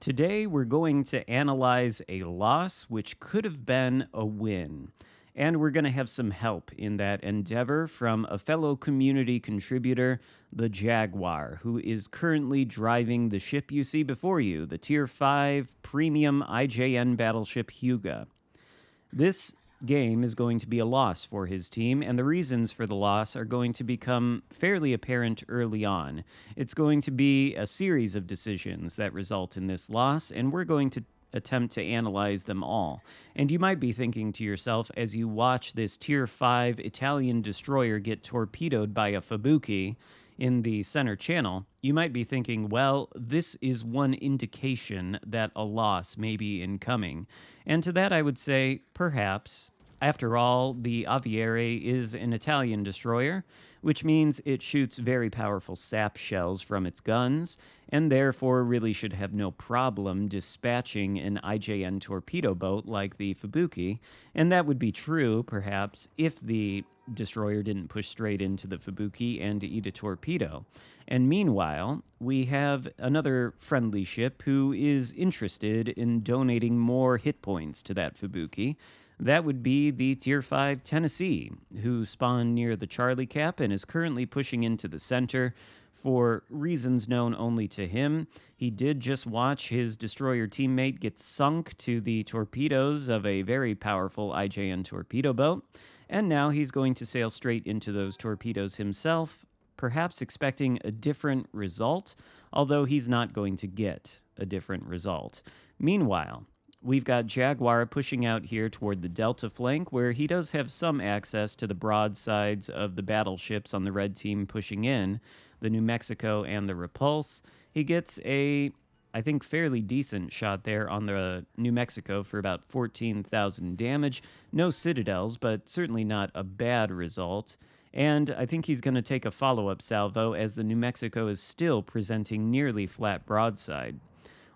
Today, we're going to analyze a loss which could have been a win. And we're going to have some help in that endeavor from a fellow community contributor, the Jaguar, who is currently driving the ship you see before you, the Tier 5 Premium IJN battleship Hyuga. This game is going to be a loss for his team, and the reasons for the loss are going to become fairly apparent early on. It's going to be a series of decisions that result in this loss, and we're going to attempt to analyze them all. And you might be thinking to yourself as you watch this Tier 5 Italian destroyer get torpedoed by a Fubuki in the center channel, you might be thinking, well, this is one indication that a loss may be incoming. And to that I would say, perhaps. After all, the Aviere is an Italian destroyer, which means it shoots very powerful sap shells from its guns, and therefore really should have no problem dispatching an IJN torpedo boat like the Fubuki, and that would be true, perhaps, if the destroyer didn't push straight into the Fubuki and eat a torpedo. And meanwhile, we have another friendly ship who is interested in donating more hit points to that Fubuki. That would be the Tier 5 Tennessee, who spawned near the Charlie Cap and is currently pushing into the center for reasons known only to him. He did just watch his destroyer teammate get sunk to the torpedoes of a very powerful IJN torpedo boat, and now he's going to sail straight into those torpedoes himself, perhaps expecting a different result, although he's not going to get a different result. Meanwhile, we've got Jaguar pushing out here toward the Delta flank, where he does have some access to the broadsides of the battleships on the red team pushing in, the New Mexico and the Repulse. He gets a, I think, fairly decent shot there on the New Mexico for about 14,000 damage. No citadels, but certainly not a bad result. And I think he's going to take a follow-up salvo as the New Mexico is still presenting nearly flat broadside.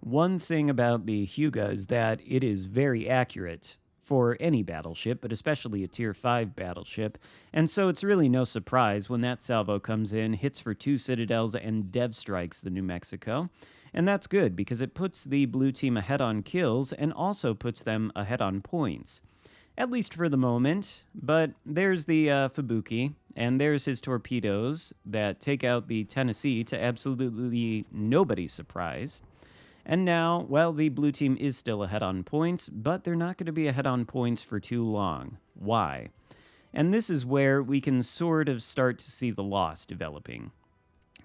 One thing about the Hyuga is that it is very accurate for any battleship, but especially a Tier 5 battleship, and so it's really no surprise when that salvo comes in, hits for 2 citadels, and dev strikes the New Mexico. And that's good, because it puts the blue team ahead on kills, and also puts them ahead on points. At least for the moment, but there's the Fubuki, and there's his torpedoes that take out the Tennessee to absolutely nobody's surprise. And now, well, the blue team is still ahead on points, but they're not going to be ahead on points for too long. Why? And this is where we can sort of start to see the loss developing.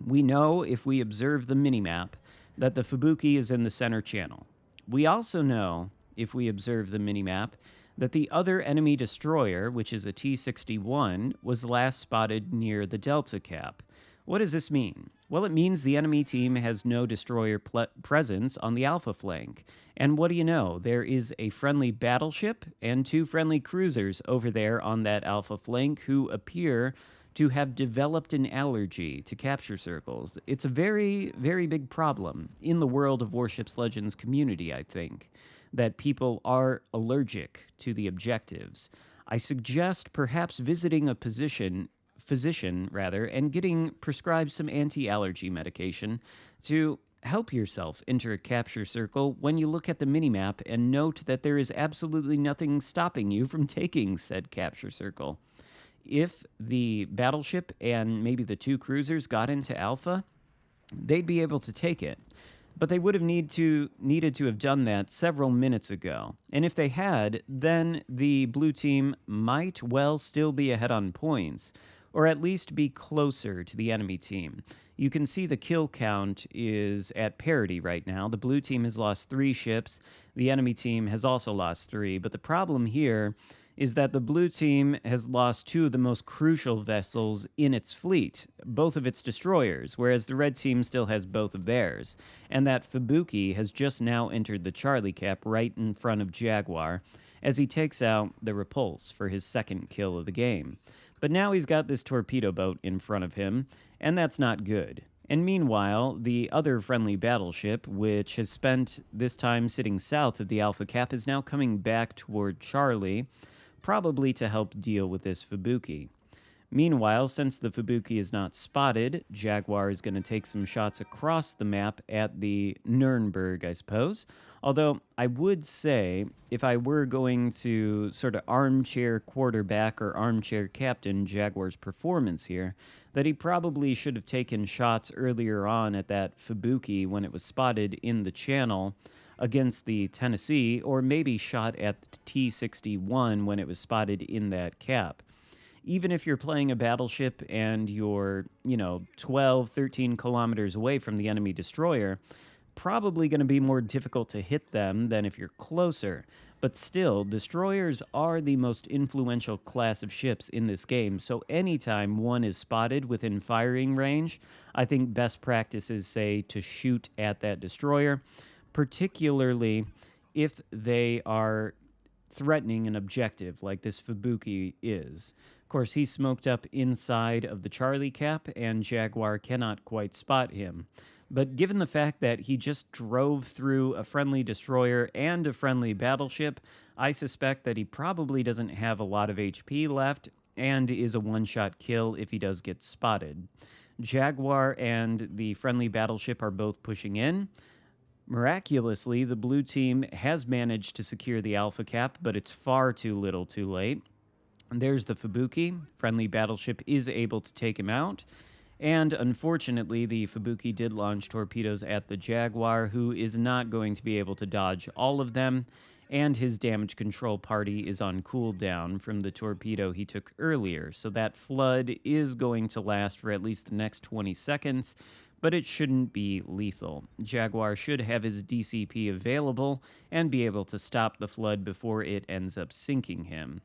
We know, if we observe the minimap, that the Fubuki is in the center channel. We also know, if we observe the minimap, that the other enemy destroyer, which is a T-61, was last spotted near the Delta Cap. What does this mean? Well, it means the enemy team has no destroyer presence on the Alpha flank. And what do you know? There is a friendly battleship and 2 friendly cruisers over there on that Alpha flank who appear to have developed an allergy to capture circles. It's a very, very big problem in the world of Warships Legends community, I think, that people are allergic to the objectives. I suggest perhaps visiting a physician, and getting prescribed some anti-allergy medication to help yourself enter a capture circle when you look at the minimap and note that there is absolutely nothing stopping you from taking said capture circle. If the battleship and maybe the 2 cruisers got into Alpha, they'd be able to take it. But they would have needed to have done that several minutes ago. And if they had, then the blue team might well still be ahead on points, or at least be closer to the enemy team. You can see the kill count is at parity right now. The blue team has lost 3 ships. The enemy team has also lost 3. But the problem here is that the blue team has lost 2 of the most crucial vessels in its fleet, both of its destroyers, whereas the red team still has both of theirs. And that Fubuki has just now entered the Charlie Cap right in front of Jaguar as he takes out the Repulse for his 2nd kill of the game. But now he's got this torpedo boat in front of him, and that's not good. And meanwhile, the other friendly battleship, which has spent this time sitting south of the Alpha Cap, is now coming back toward Charlie, probably to help deal with this Fubuki. Meanwhile, since the Fubuki is not spotted, Jaguar is going to take some shots across the map at the Nuremberg, I suppose. Although I would say, if I were going to sort of armchair quarterback or armchair captain Jaguar's performance here, that he probably should have taken shots earlier on at that Fubuki when it was spotted in the channel against the Tennessee, or maybe shot at the T-61 when it was spotted in that cap. Even if you're playing a battleship and you're, 12, 13 kilometers away from the enemy destroyer, probably going to be more difficult to hit them than if you're closer. But still, destroyers are the most influential class of ships in this game, so anytime one is spotted within firing range, I think best practices say to shoot at that destroyer, particularly if they are threatening an objective like this Fubuki is. Of course, he's smoked up inside of the Charlie cap, and Jaguar cannot quite spot him. But given the fact that he just drove through a friendly destroyer and a friendly battleship, I suspect that he probably doesn't have a lot of HP left and is a one-shot kill if he does get spotted. Jaguar and the friendly battleship are both pushing in. Miraculously, the blue team has managed to secure the Alpha cap, but it's far too little too late. And there's the Fubuki. Friendly battleship is able to take him out. And unfortunately, the Fubuki did launch torpedoes at the Jaguar, who is not going to be able to dodge all of them, and his damage control party is on cooldown from the torpedo he took earlier, so that flood is going to last for at least the next 20 seconds, but it shouldn't be lethal. Jaguar should have his DCP available and be able to stop the flood before it ends up sinking him.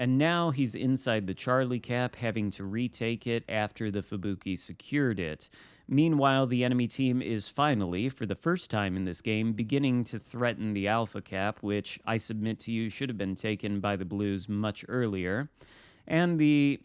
And now he's inside the Charlie cap, having to retake it after the Fubuki secured it. Meanwhile, the enemy team is finally, for the first time in this game, beginning to threaten the Alpha cap, which I submit to you should have been taken by the Blues much earlier. And the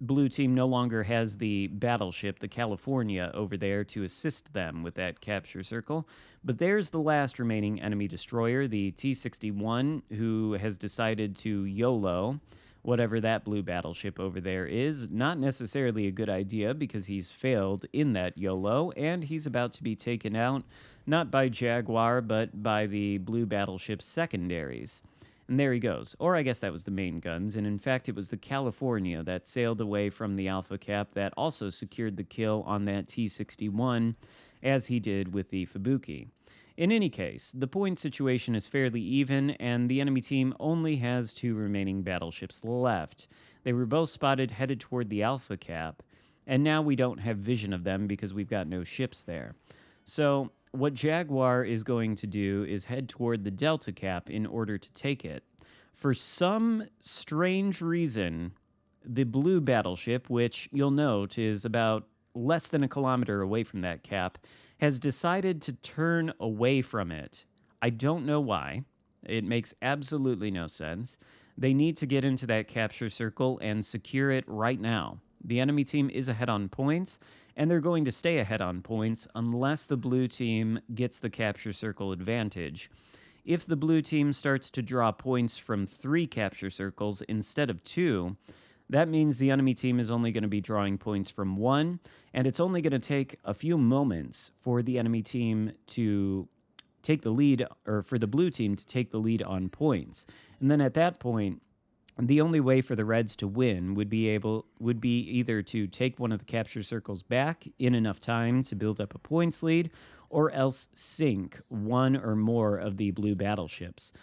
blue team no longer has the battleship, the California, over there to assist them with that capture circle. But there's the last remaining enemy destroyer, the T-61, who has decided to YOLO whatever that blue battleship over there is. Not necessarily a good idea because he's failed in that YOLO, and he's about to be taken out, not by Jaguar, but by the blue battleship's secondaries. And there he goes. Or I guess that was the main guns, and in fact it was the California that sailed away from the Alpha cap that also secured the kill on that T-61, as he did with the Fubuki. In any case, the point situation is fairly even, and the enemy team only has 2 remaining battleships left. They were both spotted headed toward the Alpha cap, and now we don't have vision of them because we've got no ships there. So what Jaguar is going to do is head toward the Delta cap in order to take it. For some strange reason, the blue battleship, which you'll note is about less than a kilometer away from that cap, has decided to turn away from it. I don't know why. It makes absolutely no sense. They need to get into that capture circle and secure it right now. The enemy team is ahead on points, and they're going to stay ahead on points unless the blue team gets the capture circle advantage. If the blue team starts to draw points from 3 capture circles instead of 2, that means the enemy team is only going to be drawing points from 1, and it's only going to take a few moments for the enemy team to take the lead, or for the blue team to take the lead on points. And then at that point, the only way for the Reds to win would be either to take one of the capture circles back in enough time to build up a points lead, or else sink one or more of the blue battleships.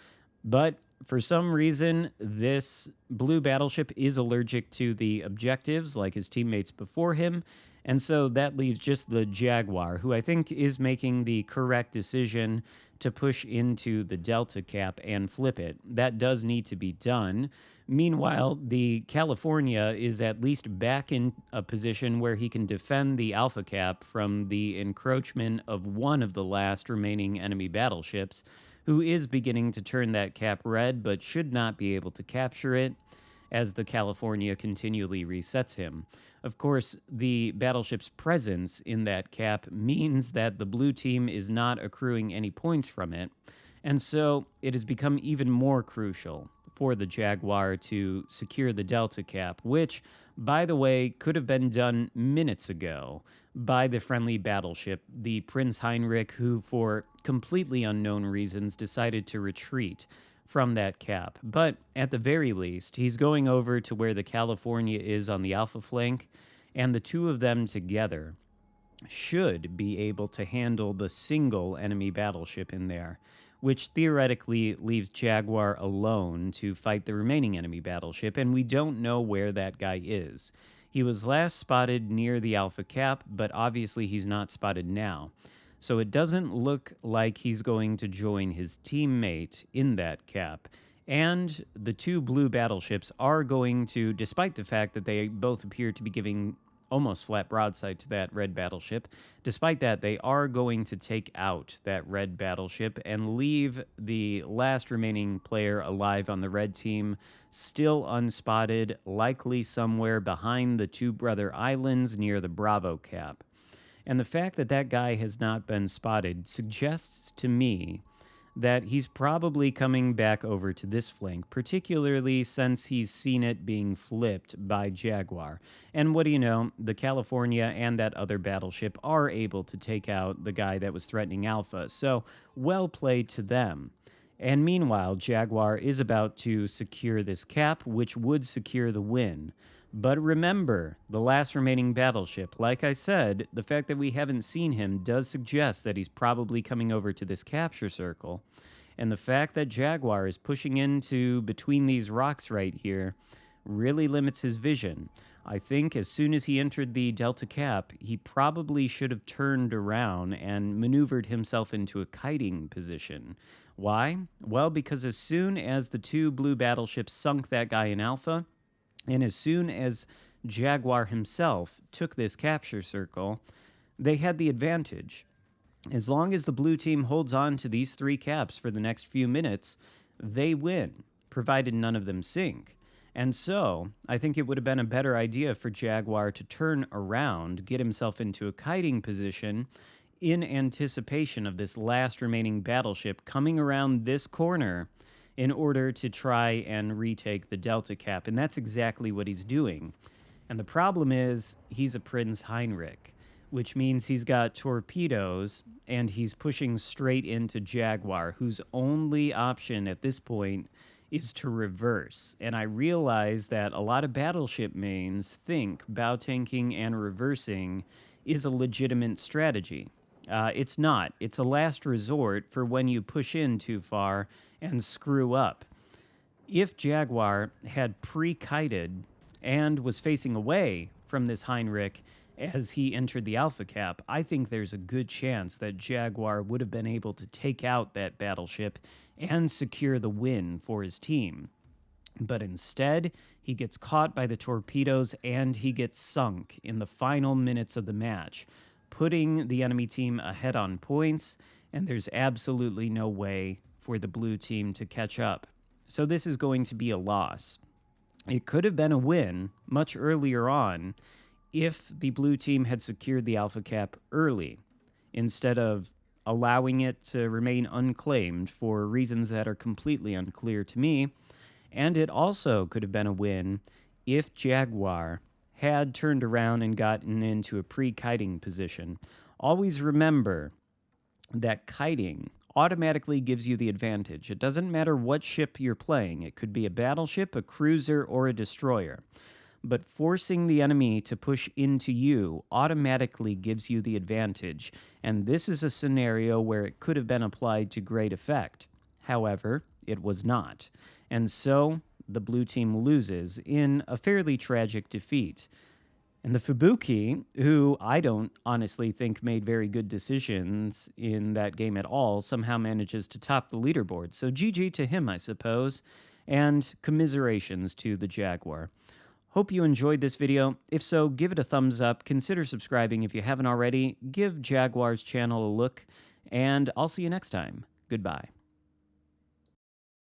But for some reason, this blue battleship is allergic to the objectives like his teammates before him, and so that leaves just the Jaguar, who I think is making the correct decision to push into the Delta cap and flip it. That does need to be done. Meanwhile, the California is at least back in a position where he can defend the Alpha cap from the encroachment of one of the last remaining enemy battleships, who is beginning to turn that cap red but should not be able to capture it as the California continually resets him. Of course, the battleship's presence in that cap means that the blue team is not accruing any points from it, and so it has become even more crucial for the Jaguar to secure the Delta cap, which, by the way, could have been done minutes ago by the friendly battleship, the Prince Heinrich, who, for completely unknown reasons, decided to retreat from that cap. But at the very least, he's going over to where the California is on the Alpha flank, and the two of them together should be able to handle the single enemy battleship in there, which theoretically leaves Jaguar alone to fight the remaining enemy battleship, and we don't know where that guy is. He was last spotted near the Alpha cap, but obviously he's not spotted now. So it doesn't look like he's going to join his teammate in that cap. And the two blue battleships are going to, despite the fact that they both appear to be giving almost flat broadside to that red battleship, despite that, they are going to take out that red battleship and leave the last remaining player alive on the red team still unspotted, likely somewhere behind the Two Brother Islands near the Bravo cap. And the fact that that guy has not been spotted suggests to me that he's probably coming back over to this flank, particularly since he's seen it being flipped by Jaguar. And what do you know, the California and that other battleship are able to take out the guy that was threatening Alpha, so well played to them. And meanwhile, Jaguar is about to secure this cap, which would secure the win. But remember, the last remaining battleship, like I said, the fact that we haven't seen him does suggest that he's probably coming over to this capture circle. And the fact that Jaguar is pushing into between these rocks right here really limits his vision. I think as soon as he entered the Delta Cap, he probably should have turned around and maneuvered himself into a kiting position. Why? Well, because as soon as the two blue battleships sunk that guy in Alpha, and as soon as Jaguar himself took this capture circle, they had the advantage. As long as the blue team holds on to these three caps for the next few minutes, they win, provided none of them sink. And so, I think it would have been a better idea for Jaguar to turn around, get himself into a kiting position in anticipation of this last remaining battleship coming around this corner in order to try and retake the Delta Cap, and that's exactly what he's doing. And the problem is, he's a Prince Heinrich, which means he's got torpedoes, and he's pushing straight into Jaguar, whose only option at this point is to reverse. And I realize that a lot of battleship mains think bow tanking and reversing is a legitimate strategy. It's not. It's a last resort for when you push in too far and screw up. If Jaguar had pre-kited and was facing away from this Heinrich as he entered the Alpha cap, I think there's a good chance that Jaguar would have been able to take out that battleship and secure the win for his team. But instead, he gets caught by the torpedoes and he gets sunk in the final minutes of the match, putting the enemy team ahead on points, and there's absolutely no way for the blue team to catch up. So this is going to be a loss. It could have been a win much earlier on if the blue team had secured the Alpha cap early, instead of allowing it to remain unclaimed for reasons that are completely unclear to me. And it also could have been a win if Jaguar had turned around and gotten into a pre-kiting position. Always remember that kiting automatically gives you the advantage. It doesn't matter what ship you're playing. It could be a battleship, a cruiser, or a destroyer. But forcing the enemy to push into you automatically gives you the advantage. And this is a scenario where it could have been applied to great effect. However, it was not. And so the blue team loses in a fairly tragic defeat. And the Fubuki, who I don't honestly think made very good decisions in that game at all, somehow manages to top the leaderboard. So GG to him, I suppose, and commiserations to the Jaguar. Hope you enjoyed this video. If so, give it a thumbs up. Consider subscribing if you haven't already. Give Jaguar's channel a look, and I'll see you next time. Goodbye.